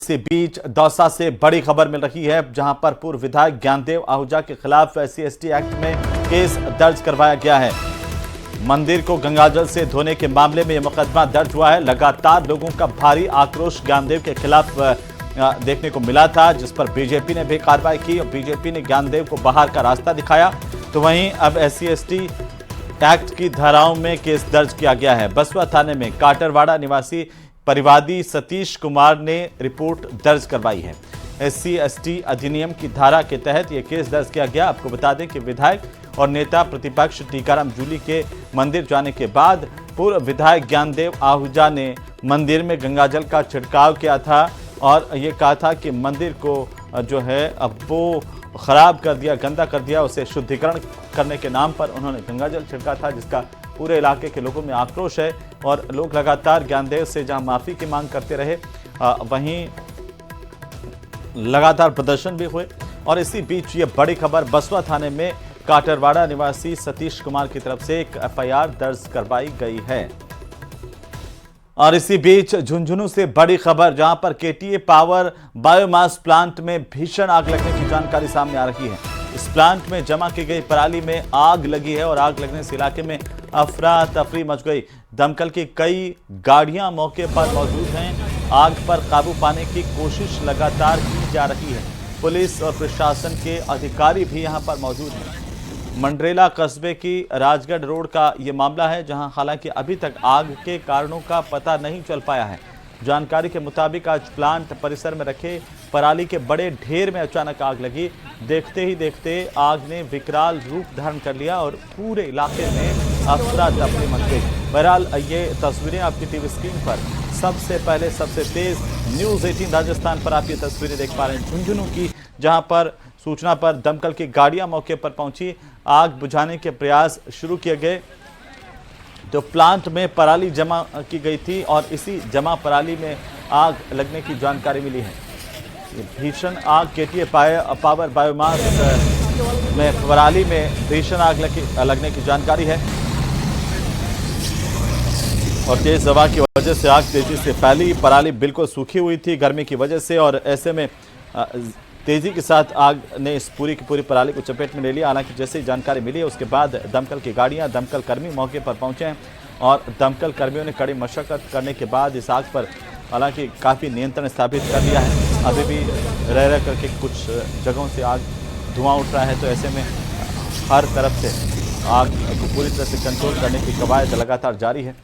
इसी बीच दौसा से बड़ी खबर मिल रही है, जहां पर पूर्व विधायक ज्ञानदेव आहूजा के खिलाफ SC/ST एक्ट में केस दर्ज करवाया गया है। मंदिर को गंगाजल से धोने के मामले में यह मुकदमा दर्ज हुआ है। लगातार लोगों का भारी आक्रोश ज्ञानदेव के खिलाफ देखने को मिला था, जिस पर बीजेपी ने भी कार्रवाई की और बीजेपी ने ज्ञानदेव को बाहर का रास्ता दिखाया। तो वहीं अब SC/ST एक्ट की धाराओं में केस दर्ज किया गया है। बसवा थाने में काटरवाड़ा निवासी परिवादी सतीश कुमार ने रिपोर्ट दर्ज करवाई है। SC/ST अधिनियम की धारा के तहत यह केस दर्ज किया गया। आपको बता दें कि विधायक और नेता प्रतिपक्ष टीकाराम जूली के मंदिर जाने के बाद पूर्व विधायक ज्ञानदेव आहूजा ने मंदिर में गंगाजल का छिड़काव किया था और ये कहा था कि मंदिर को जो है अब वो खराब कर दिया, गंदा कर दिया। उसे शुद्धिकरण करने के नाम पर उन्होंने गंगाजल छिड़का था, जिसका पूरे इलाके के लोगों में आक्रोश है और लोग लगातार ज्ञानदेव से जहां माफी की मांग करते रहे, वहीं लगातार प्रदर्शन भी हुए। और इसी बीच ये बड़ी खबर, बसवा थाने में काटरवाड़ा निवासी सतीश कुमार की तरफ से एक FIR दर्ज करवाई गई है। और इसी बीच झुंझुनू से बड़ी खबर, जहां पर KTA पावर बायोमास प्लांट में भीषण आग लगने की जानकारी सामने आ रही है। इस प्लांट में जमा की गई पराली में आग लगी है और आग लगने से इलाके में अफरा तफरी मच गई। दमकल की कई गाड़ियां मौके पर मौजूद हैं। आग पर काबू पाने की कोशिश लगातार की जा रही है। पुलिस और प्रशासन के अधिकारी भी यहां पर मौजूद हैं। मंडरेला कस्बे की राजगढ़ रोड का ये मामला है, जहां हालांकि अभी तक आग के कारणों का पता नहीं चल पाया है। जानकारी के मुताबिक आज प्लांट परिसर में रखे पराली के बड़े ढेर में अचानक आग लगी। देखते ही देखते आग ने विकराल रूप धारण कर लिया और पूरे इलाके में अफरा तफरी मच गई। बहरहाल ये तस्वीरें आपकी टीवी स्क्रीन पर सबसे पहले सबसे तेज न्यूज़ 18 राजस्थान पर आप ये तस्वीरें देख पा रहे हैं झुंझुनू की, जहां पर सूचना पर दमकल की गाड़ियां मौके पर पहुंची, आग बुझाने के प्रयास शुरू किए गए। तो प्लांट में पराली जमा की गई थी और इसी जमा पराली में आग लगने की जानकारी मिली है। ये भीषण आग KTA पावर बायोमास में पराली में भीषण आग लगने की जानकारी है और तेज हवा की वजह से आग तेजी से फैली। पराली बिल्कुल सूखी हुई थी गर्मी की वजह से और ऐसे में तेजी के साथ आग ने इस पूरी की पूरी पराली को चपेट में ले लिया। हालांकि जैसे ही जानकारी मिली है उसके बाद दमकल की गाड़ियां, दमकल कर्मी मौके पर पहुंचे हैं और दमकल कर्मियों ने कड़ी मशक्कत करने के बाद इस आग पर हालांकि काफ़ी नियंत्रण स्थापित कर लिया है। अभी भी रह करके कुछ जगहों से आग धुआं उठ रहा है, तो ऐसे में हर तरफ से आग को पूरी तरह से कंट्रोल करने की कवायद लगातार जारी है।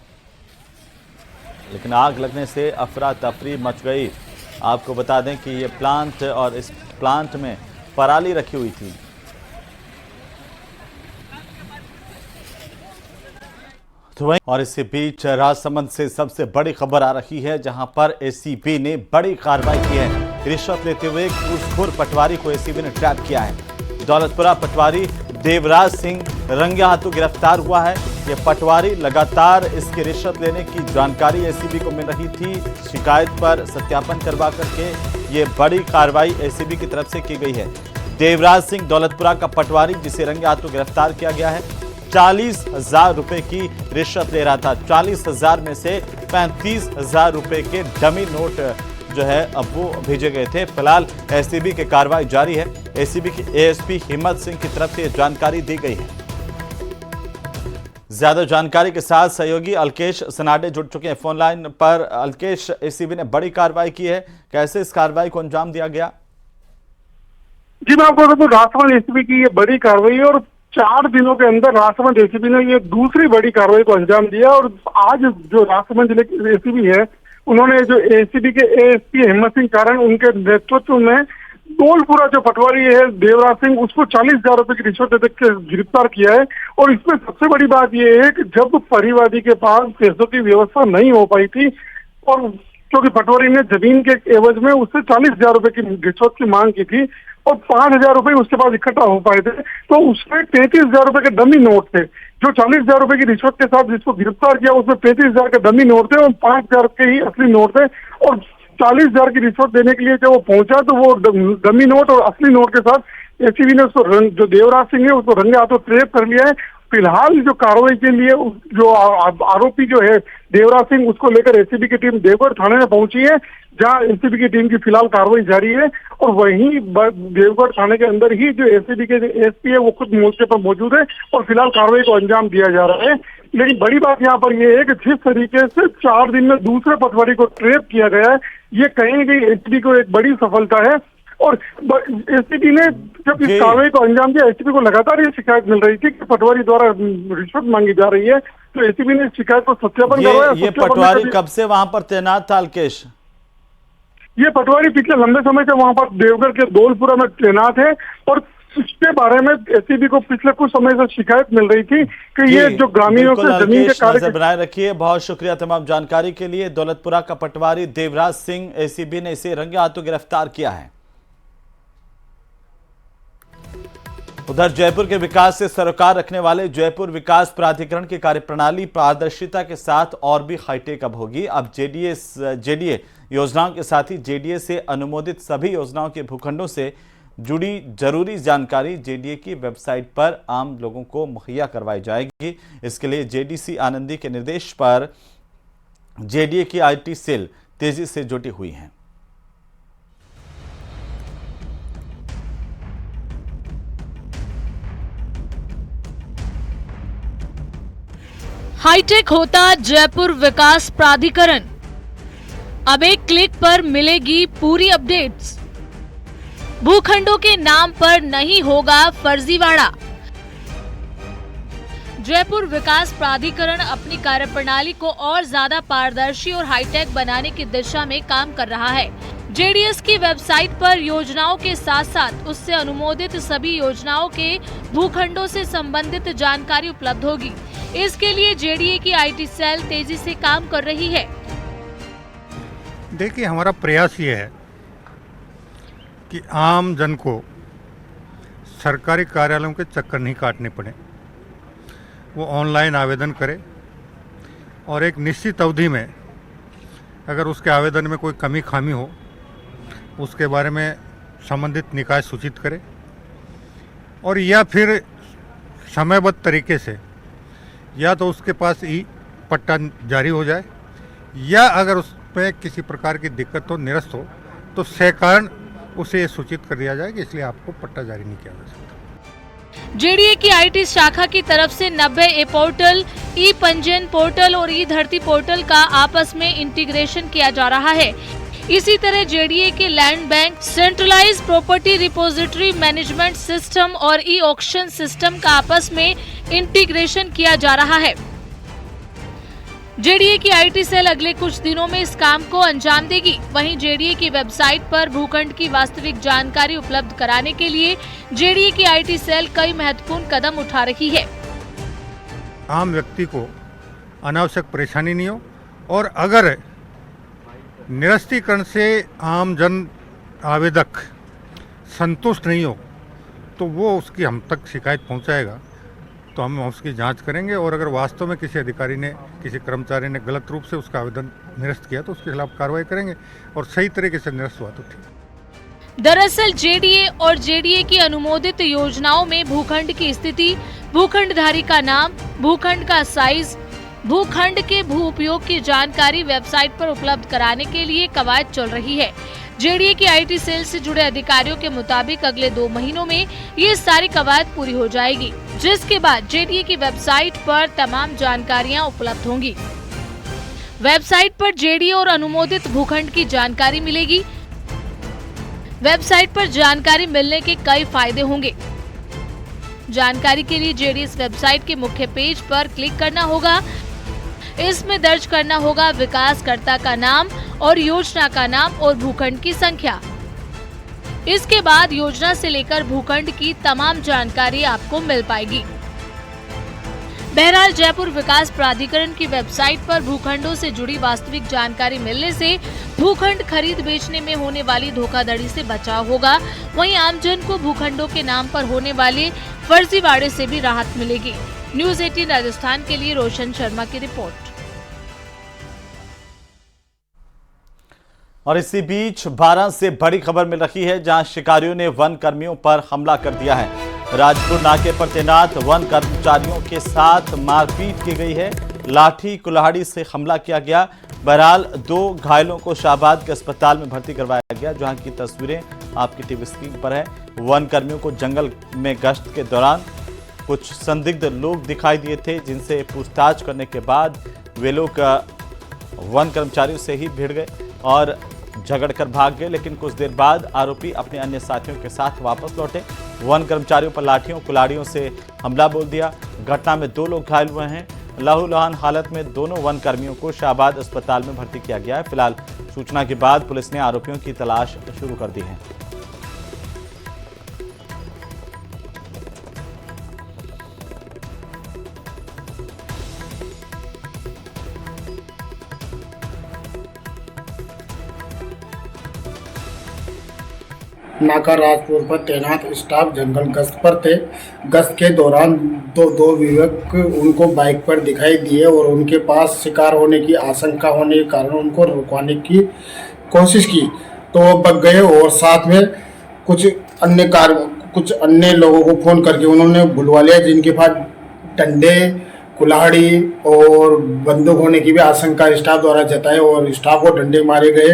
लेकिन आग लगने से अफरा तफरी मच गई। आपको बता दें कि ये प्लांट और इस प्लांट में पराली रखी हुई थी। और इसी बीच राजसमंद से सबसे बड़ी खबर आ रही है, जहां पर ACB ने बड़ी कार्रवाई की है। रिश्वत लेते हुए घूसखोर पटवारी को ACB ने ट्रैप किया है। दौलतपुरा पटवारी देवराज सिंह रंगे हाथों गिरफ्तार हुआ है। ये पटवारी लगातार इसकी रिश्वत लेने की जानकारी ACB को मिल रही थी। शिकायत पर सत्यापन करवा करके ये बड़ी कार्रवाई ACB की तरफ से की गई है। देवराज सिंह दौलतपुरा का पटवारी, जिसे रंगे हाथों गिरफ्तार किया गया है, 40,000 रुपए की रिश्वत ले रहा था। 40,000 में से 35,000 रुपए के डमी नोट जो है अब वो भेजे गए थे। फिलहाल ACB की कार्रवाई जारी है। ACB की ASP हिम्मत सिंह की तरफ से जानकारी दी गई है। ज्यादा जानकारी के साथ सहयोगी अलकेश सनाडे जुड़ चुके हैं फोन लाइन पर। अलकेश, ACB ने बड़ी कार्रवाई की है, कैसे इस कार्रवाई को अंजाम दिया गया? जी मैं आपको बताऊं, राजसमंद ACB की ये बड़ी कार्रवाई और 4 दिनों के अंदर राजसमंद ACB ने ये दूसरी बड़ी कार्रवाई को अंजाम दिया। और आज जो राजसमंद जिले की ACB है, उन्होंने जो ACB के ASP हिम्मत सिंह कारण उनके नेतृत्व में दौलतपुरा जो पटवारी है देवराज सिंह, उसको 40,000 रुपए की रिश्वत देकर के गिरफ्तार किया है। और इसमें सबसे बड़ी बात यह है कि जब परिवादी के पास पैसों की व्यवस्था नहीं हो पाई थी और क्योंकि पटवारी ने जमीन के एवज में उससे 40,000 रुपए की रिश्वत की मांग की थी और 5,000 रुपए उसके पास इकट्ठा हो पाए थे, तो उसमें 35,000 रुपए के डमी नोट थे। जो 40,000 रुपए की रिश्वत के साथ जिसको गिरफ्तार किया उसमें 35,000 के डमी नोट थे और 5,000 के ही असली नोट थे। और 40,000 की रिश्वत देने के लिए जब वो पहुंचा तो वो डमी नोट और असली नोट के साथ ACB ने उसको जो देवराज सिंह है उसको रंगे हाथों ट्रेप कर लिया है फिलहाल जो कार्रवाई के लिए जो आरोपी जो है देवराज सिंह, उसको लेकर एसीबी की टीम देवगढ़ थाने में पहुंची है, जहां एसीबी की टीम की फिलहाल कार्रवाई जारी है। और वहीं देवगढ़ थाने के अंदर ही जो एसीबी के एसपी है वो खुद मौके पर मौजूद है और फिलहाल कार्रवाई को अंजाम दिया जा रहा है। लेकिन बड़ी बात यहाँ पर यह है कि जिस तरीके से 4 दिन में दूसरे पटवारी को ट्रेप किया गया है, ये कहीं न कहीं एसीबी को एक बड़ी सफलता है। और एसीबी ने जब इस कार्रवाई को अंजाम दिया, एसीबी को लगातार ये शिकायत मिल रही थी कि पटवारी द्वारा रिश्वत मांगी जा रही है, तो एसीबी ने शिकायत को सत्यापन करवाया। ये पटवारी कब से वहां पर तैनात था अल्केश? ये पटवारी पिछले लंबे समय से वहां पर देवगढ़ के दौलपुरा में तैनात है और इसके बारे में एसीबी को पिछले कुछ समय से शिकायत मिल रही थी कि ये जो ग्रामीणों से जमीन के कार्य बनाए रखिए। बहुत शुक्रिया तमाम जानकारी के लिए। दौलतपुरा का पटवारी देवराज सिंह, एसीबी ने इसे रंगे हाथों गिरफ्तार किया है। उधर जयपुर के विकास से सरोकार रखने वाले जयपुर विकास प्राधिकरण की कार्यप्रणाली पारदर्शिता के साथ और भी हाईटेक अब होगी। अब जेडीए योजनाओं के साथ ही जेडीए से अनुमोदित सभी योजनाओं के भूखंडों से जुड़ी जरूरी जानकारी जेडीए की वेबसाइट पर आम लोगों को मुहैया करवाई जाएगी। इसके लिए जेडीसी आनंदी के निर्देश पर जेडीए की आईटी सेल तेजी से जुटी हुई है। हाईटेक होता जयपुर विकास प्राधिकरण। अब एक क्लिक पर मिलेगी पूरी अपडेट्स। भूखंडों के नाम पर नहीं होगा फर्जीवाड़ा। जयपुर विकास प्राधिकरण अपनी कार्यप्रणाली को और ज्यादा पारदर्शी और हाईटेक बनाने की दिशा में काम कर रहा है। जेडीएस की वेबसाइट पर योजनाओं के साथ साथ उससे अनुमोदित सभी योजनाओं के भूखंडों से संबंधित जानकारी उपलब्ध होगी। इसके लिए जेडीए की आईटी सेल तेजी से काम कर रही है। देखिए, हमारा प्रयास ये है कि आम जन को सरकारी कार्यालयों के चक्कर नहीं काटने पड़े। वो ऑनलाइन आवेदन करे और एक निश्चित अवधि में अगर उसके आवेदन में कोई कमी खामी हो उसके बारे में संबंधित निकाय सूचित करे और या फिर समयबद्ध तरीके से या तो उसके पास ई पट्टा जारी हो जाए या अगर उसमें किसी प्रकार की दिक्कत हो, निरस्त हो, तो सकारण उसे ये सूचित कर दिया जाए कि इसलिए आपको पट्टा जारी नहीं किया जा सकता। जेडीए की आईटी शाखा की तरफ से 90 ए पोर्टल, ई पंजीयन पोर्टल और ई धरती पोर्टल का आपस में इंटीग्रेशन किया जा रहा है। इसी तरह जेडीए के land bank, centralised property repository management system और ई ऑक्शन सिस्टम का आपस में इंटीग्रेशन किया जा रहा है। जेडीए की आईटी सेल अगले कुछ दिनों में इस काम को अंजाम देगी। वहीं जेडीए की वेबसाइट पर भूखंड की वास्तविक जानकारी उपलब्ध कराने के लिए जेडीए की आईटी सेल कई महत्वपूर्ण कदम उठा रही है। आम व्यक्ति को अनावश्यक परेशानी नहीं हो और अगर निरस्तीकरण से आम जन आवेदक संतुष्ट नहीं हो तो वो उसकी हम तक शिकायत पहुंचाएगा, तो हम उसकी जांच करेंगे और अगर वास्तव में किसी अधिकारी ने, किसी कर्मचारी ने गलत रूप से उसका आवेदन निरस्त किया तो उसके खिलाफ कार्रवाई करेंगे और सही तरीके से निरस्त हुआ तो ठीक। दरअसल जेडीए और जेडीए की अनुमोदित योजनाओं में भूखंड की स्थिति, भूखंडधारी का नाम, भूखंड का साइज, भूखंड के भू उपयोग की जानकारी वेबसाइट पर उपलब्ध कराने के लिए कवायद चल रही है। जेडीए की आईटी सेल से जुड़े अधिकारियों के मुताबिक अगले 2 महीनों में ये सारी कवायद पूरी हो जाएगी, जिसके बाद जेडीए की वेबसाइट पर तमाम जानकारियां उपलब्ध होंगी। वेबसाइट पर जेडीए और अनुमोदित भूखंड की जानकारी मिलेगी। वेबसाइट पर जानकारी मिलने के कई फायदे होंगे। जानकारी के लिए जेडीएस वेबसाइट के मुख्य पेज पर क्लिक करना होगा। इसमें दर्ज करना होगा विकासकर्ता का नाम और योजना का नाम और भूखंड की संख्या। इसके बाद योजना से लेकर भूखंड की तमाम जानकारी आपको मिल पाएगी। बहरहाल जयपुर विकास प्राधिकरण की वेबसाइट पर भूखंडों से जुड़ी वास्तविक जानकारी मिलने से भूखंड खरीद बेचने में होने वाली धोखाधड़ी से बचाव होगा। वहीं आमजन को भूखंडों के नाम पर होने वाले फर्जीवाड़े से भी राहत मिलेगी। न्यूज़ 18 राजस्थान के लिए रोशन शर्मा की रिपोर्ट। और इसी बीच 12 से बड़ी खबर मिल रही है, जहां शिकारियों ने वन कर्मियों पर हमला कर दिया है। राजपुर नाके पर तैनात वन कर्मचारियों के साथ मारपीट की गई है। लाठी कुल्हाड़ी से हमला किया गया। बहरहाल 2 घायलों को शाहबाद के अस्पताल में भर्ती करवाया गया, जहां की तस्वीरें आपकी टीवी स्क्रीन पर है। वन कर्मियों को जंगल में गश्त के दौरान कुछ संदिग्ध लोग दिखाई दिए थे, जिनसे पूछताछ करने के बाद वे लोग वन कर्मचारियों से ही भिड़ गए और झगड़कर भाग गए। लेकिन कुछ देर बाद आरोपी अपने अन्य साथियों के साथ वापस लौटे। वन कर्मचारियों पर लाठियों कुल्हाड़ियों से हमला बोल दिया। घटना में 2 लोग घायल हुए हैं। लहूलुहान हालत में दोनों वन कर्मियों को शाहबाद अस्पताल में भर्ती किया गया है। फिलहाल सूचना के बाद पुलिस ने आरोपियों की तलाश शुरू कर दी है। नाका राजपुर पर तैनात स्टाफ जंगल गश्त पर थे। गश्त के दौरान दो युवक उनको बाइक पर दिखाई दिए और उनके पास शिकार होने की आशंका होने के कारण उनको रुकवाने की कोशिश की, तो वो भाग गए और साथ में कुछ अन्य लोगों को फोन करके उन्होंने बुलवा लिया, जिनके पास डंडे, कुल्हाड़ी और बंदूक होने की भी आशंका स्टाफ द्वारा जताई और स्टाफ को डंडे मारे गए,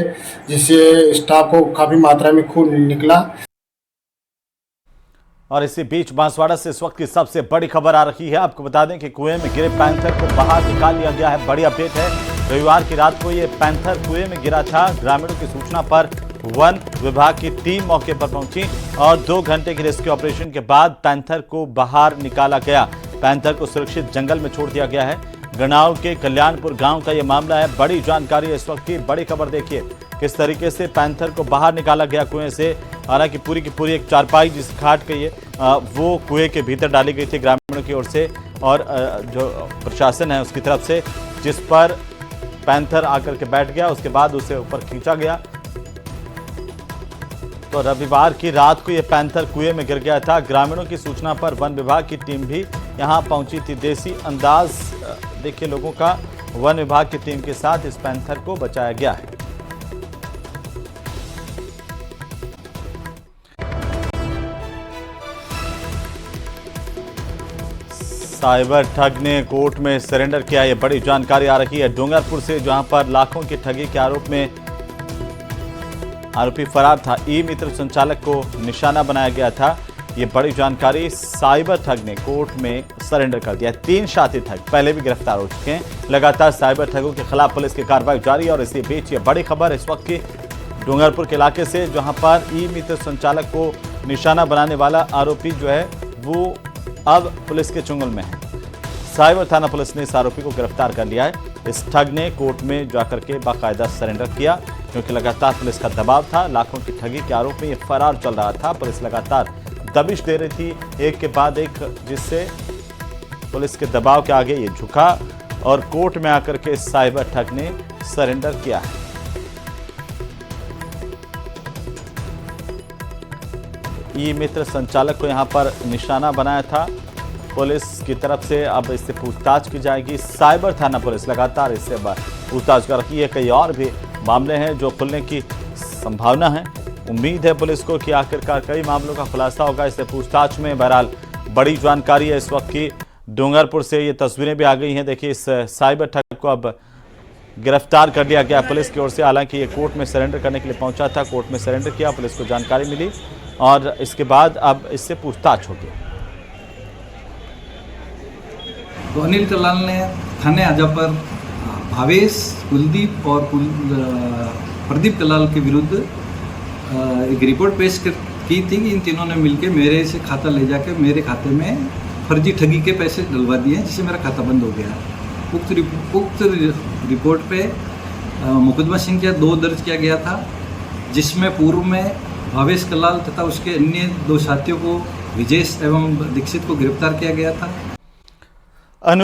जिससे स्टाफ को काफी मात्रा में खून निकला। और इसी बीच बांसवाड़ा से इस वक्त की सबसे बड़ी खबर आ रही है। आपको बता दें कि कुएं में गिरे पैंथर को बाहर निकाल लिया गया है। बड़ी अपडेट है, रविवार की रात को ये पैंथर कुएं में गिरा था। ग्रामीणों की सूचना पर वन विभाग की टीम मौके पर पहुंची और 2 घंटे के रेस्क्यू ऑपरेशन के बाद पैंथर को बाहर निकाला गया। पैंथर को सुरक्षित जंगल में छोड़ दिया गया है। गनाव के कल्याणपुर गांव का यह मामला है। बड़ी जानकारी है इस वक्त की। बड़ी खबर देखिए किस तरीके से पैंथर को बाहर निकाला गया कुएं से। हालांकि पूरी की पूरी एक चारपाई जिस घाट के वो कुएं के भीतर डाली गई थी ग्रामीणों की ओर से और जो प्रशासन है उसकी तरफ से, जिस पर पैंथर आकर के बैठ गया। उसके बाद उसे ऊपर खींचा गया। तो रविवार की रात को यह पैंथर कुएं में गिर गया था। ग्रामीणों की सूचना पर वन विभाग की टीम भी यहां पहुंची थी। देसी अंदाज देखिए लोगों का। वन विभाग की टीम के साथ इस पैंथर को बचाया गया है। साइबर ठग ने कोर्ट में सरेंडर किया, यह बड़ी जानकारी आ रही है। डूंगरपुर से जहां पर लाखों की ठगी के आरोप में आरोपी फरार था, ई मित्र संचालक को निशाना बनाया गया था। ये बड़ी जानकारी। साइबर ठग ने कोर्ट में सरेंडर कर दिया। 3 शातिर ठग पहले भी गिरफ्तार हो चुके हैं। लगातार साइबर ठगों के खिलाफ पुलिस की कार्रवाई जारी है और इसी बीच ये बड़ी खबर इस वक्त की डूंगरपुर के इलाके से, जहां पर ई मित्र संचालक को निशाना बनाने वाला आरोपी जो है वो अब पुलिस के चुंगल में है। साइबर थाना पुलिस ने इस आरोपी को गिरफ्तार कर लिया है। इस ठग ने कोर्ट में जाकर के बाकायदा सरेंडर किया, क्योंकि लगातार पुलिस का दबाव था। लाखों की ठगी के आरोप में ये फरार चल रहा था। पुलिस लगातार दबिश दे रही थी एक के बाद एक, जिससे पुलिस के दबाव के आगे ये झुका और कोर्ट में आकर के साइबर ठग ने सरेंडर किया है। ई मित्र संचालक को यहां पर निशाना बनाया था पुलिस की तरफ से। अब इससे पूछताछ की जाएगी। साइबर थाना पुलिस लगातार इससे पूछताछ कर रही है। कई और भी मामले हैं जो खुलने की संभावना है। उम्मीद है पुलिस को कि आखिरकार कई मामलों का खुलासा होगा इससे पूछताछ में। बहरहाल बड़ी जानकारी है इस वक्त की। डूंगरपुर से ये तस्वीरें भी आ गई हैं। देखिए इस साइबर ठग को अब गिरफ्तार कर लिया गया पुलिस की ओर से। हालांकि ये कोर्ट में सरेंडर करने के लिए पहुंचा था, कोर्ट में सरेंडर किया, पुलिस को जानकारी मिली और इसके बाद अब इससे पूछताछ होगी। तो अनिल कलाल ने थाने आजा पर भावेश, कुलदीप और प्रदीप कलाल के विरुद्ध एक रिपोर्ट पेश की थी कि इन तीनों ने मिलकर मेरे से खाता ले जाकर मेरे खाते में फर्जी ठगी के पैसे डलवा दिए हैं, जिससे मेरा खाता बंद हो गया। उक्त रिपोर्ट पे मुकदमा संख्या 2 दर्ज किया गया था, जिसमें पूर्व में भावेश कलाल तथा उसके अन्य 2 साथियों को विजेश एवं दीक्षित को गिरफ्तार किया गया था।